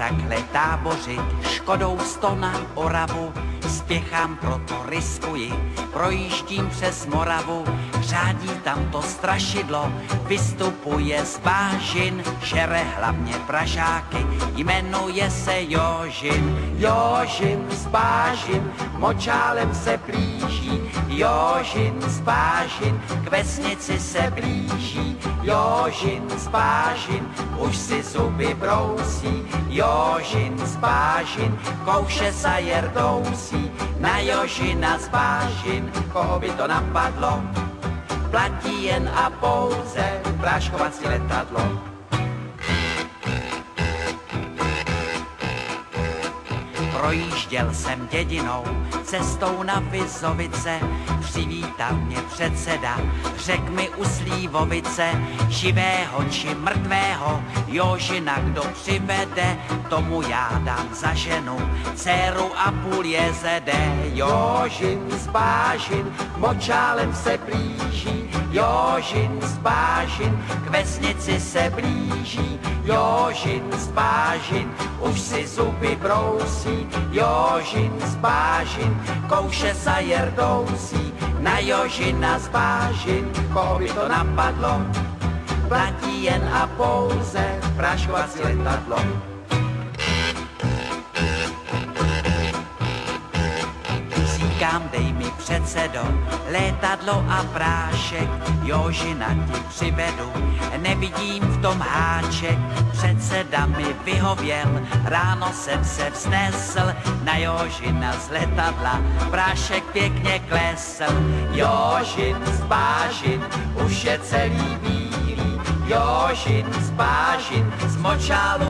takhle tábořit, Škodou 100 na Oravu, spěchám, proto riskuji, projíždím přes Moravu, řádí tam to strašidlo, vystupuje z bážin, žere hlavně pražáky, jmenuje se Jožin. Jožin z bážin, močálem se blíží, Jožin z bážin, k vesnici se blíží, Jožin z bážin, už si zuby brousí, Jožin z bážin, kouše sa jerdousí, na Jožina z bážin, koho by to napadlo, platí jen a pouze práškovací letadlo. Projížděl jsem dědinou, cestou na Vizovice, přivítal mě předseda, řek mi u Slívovice, živého či mrtvého, Jožina kdo přivede, tomu já dám za ženu, dceru a půl jezede. Jožin z bážin, močálem se blíží, Jožin z bážin, k vesnici se blíží, Jožin z bážin, už si zuby brousí, Jožin z bážin, kouše sa jerdousí, na Jožina z bážin, koho by to napadlo, platí jen a pouze práškovací letadlo. Říkám, dej mi předsedo, létadlo a prášek, Jožina ti přivedu, nevidím v tom háček, předseda mi vyhověl, ráno jsem se vznesl, na Jožina z letadla, prášek pěkně klesl. Jožin z bážin, už je celý bílý, Jožin z bážin, z močálu